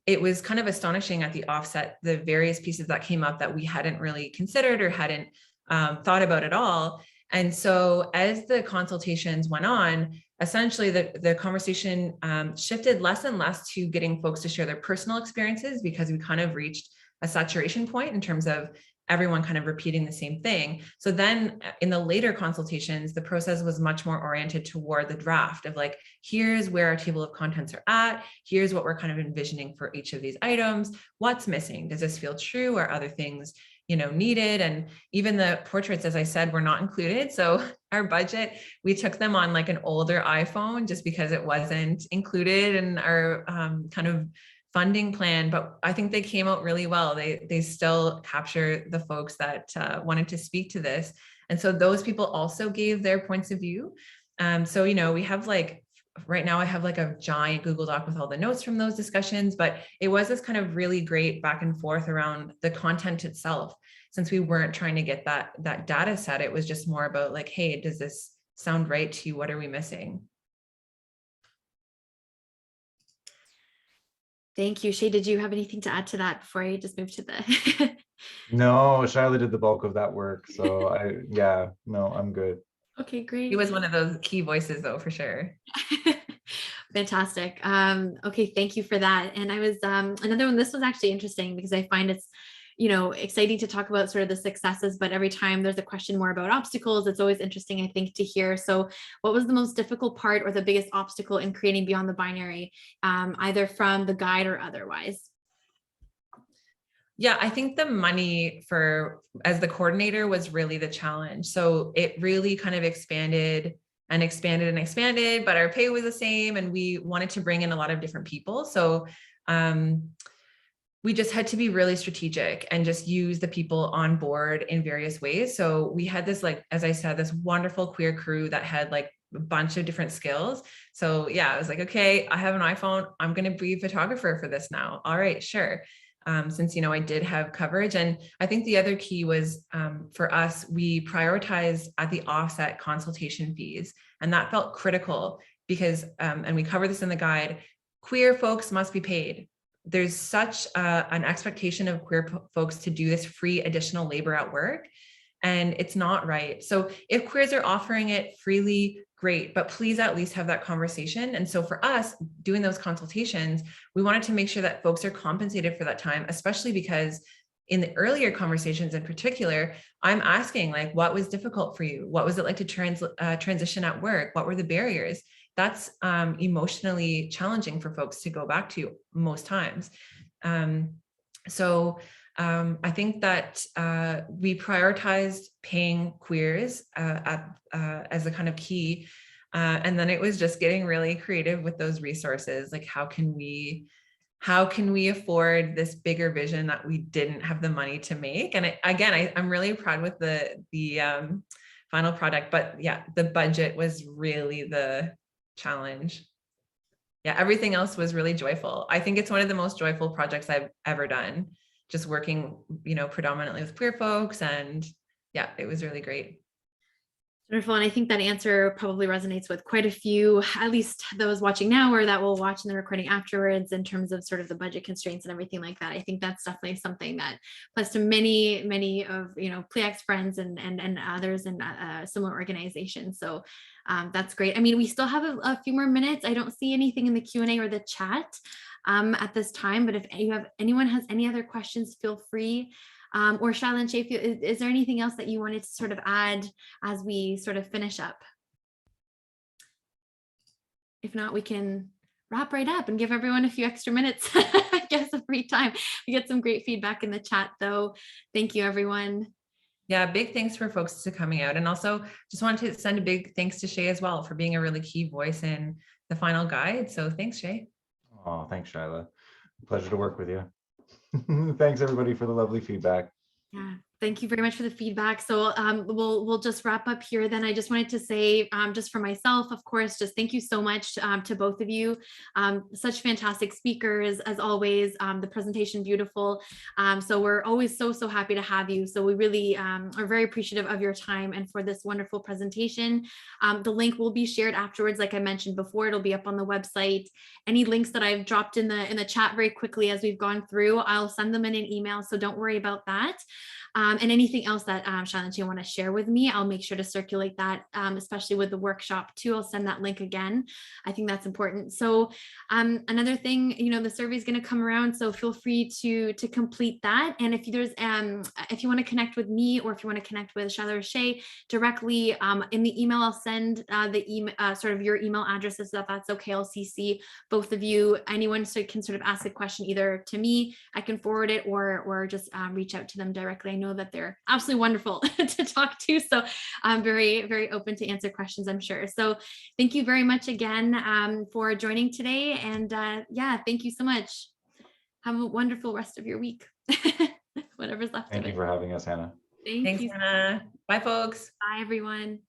it was kind of astonishing at the offset, the various pieces that came up that we hadn't really considered or hadn't thought about at all. And so as the consultations went on, essentially the conversation shifted less and less to getting folks to share their personal experiences, because we kind of reached a saturation point in terms of everyone kind of repeating the same thing. So then in the later consultations, the process was much more oriented toward the draft of like, here's where our table of contents are at. Here's what we're kind of envisioning for each of these items. What's missing? Does this feel true? Or other things needed? And even the portraits, as I said, were not included. So our budget, we took them on like an older iPhone just because it wasn't included in our kind of funding plan, but I think they came out really well. They still capture the folks that wanted to speak to this. And so those people also gave their points of view. So, we have like, right now I have like a giant Google Doc with all the notes from those discussions, but it was this kind of really great back and forth around the content itself. Since we weren't trying to get that data set, it was just more about like, hey, does this sound right to you? What are we missing? Thank you. Shay, did you have anything to add to that before I just move to the... No, Charlotte did the bulk of that work. So I'm good. Okay, great. He was one of those key voices though, for sure. Fantastic. Okay, thank you for that. And I was another one, this was actually interesting because I find it's, exciting to talk about sort of the successes, but every time there's a question more about obstacles, it's always interesting, I think, to hear. So what was the most difficult part or the biggest obstacle in creating Beyond the Binary, either from the guide or otherwise? Yeah, I think the money as the coordinator was really the challenge. So it really kind of expanded, but our pay was the same and we wanted to bring in a lot of different people. So we just had to be really strategic and just use the people on board in various ways. So we had this, like, as I said, this wonderful queer crew that had like a bunch of different skills. So yeah, I was like, okay, I have an iPhone. I'm going to be a photographer for this now. All right, sure. Since, I did have coverage. And I think the other key was for us, we prioritized at the offset consultation fees. And that felt critical because, and we cover this in the guide, queer folks must be paid. There's such an expectation of queer folks to do this free additional labor at work, and it's not right. So if queers are offering it freely, great, but please at least have that conversation. And so for us doing those consultations, we wanted to make sure that folks are compensated for that time, especially because in the earlier conversations in particular, I'm asking, like, what was difficult for you? What was it like to transition at work? What were the barriers? That's emotionally challenging for folks to go back to most times. So I think that we prioritized paying queers as a kind of key. And then it was just getting really creative with those resources. Like, how can we afford this bigger vision that we didn't have the money to make? And I'm really proud with the final product, but yeah, the budget was really the challenge. Yeah, everything else was really joyful. I think it's one of the most joyful projects I've ever done, just working, predominantly with queer folks. And yeah, it was really great. Wonderful. And I think that answer probably resonates with quite a few, at least those watching now or that will watch in the recording afterwards, in terms of sort of the budget constraints and everything like that. I think that's definitely something that applies to many of, PLEAC's friends and others in similar organizations. So that's great. I mean, we still have a few more minutes. I don't see anything in the Q&A or the chat at this time, but if anyone has any other questions, feel free. Or Shaila and Shay, is there anything else that you wanted to sort of add as we sort of finish up? If not, we can wrap right up and give everyone a few extra minutes, I guess, of free time. We get some great feedback in the chat, though. Thank you, everyone. Yeah, big thanks for folks to coming out. And also just wanted to send a big thanks to Shay as well for being a really key voice in the final guide. So thanks, Shay. Oh, thanks, Shaila. Pleasure to work with you. Thanks, everybody, for the lovely feedback. Yeah, thank you very much for the feedback. So we'll just wrap up here. Then I just wanted to say, just for myself, of course, just thank you so much to both of you. Such fantastic speakers, as always. The presentation beautiful. So we're always so happy to have you. So we really are very appreciative of your time and for this wonderful presentation. The link will be shared afterwards. Like I mentioned before, it'll be up on the website. Any links that I've dropped in the chat very quickly as we've gone through, I'll send them in an email. So don't worry about that. And anything else that Shaila and Shay want to share with me, I'll make sure to circulate that, especially with the workshop too. I'll send that link again. I think that's important. So another thing, the survey is going to come around, so feel free to complete that. And if if you want to connect with me, or if you want to connect with Shaila or Shay directly, in the email, I'll send the email, sort of your email addresses, if that's okay. I'll CC both of you. Anyone can sort of ask a question either to me, I can forward it, or just reach out to them directly. I know that they're absolutely wonderful to talk to, so I'm very open to answer questions, I'm sure. So thank you very much again for joining today, and yeah, thank you so much. Have a wonderful rest of your week. Whatever's left of it. Thank you for having us, Hannah. Thanks, you. Hannah. Bye, folks. Bye, everyone.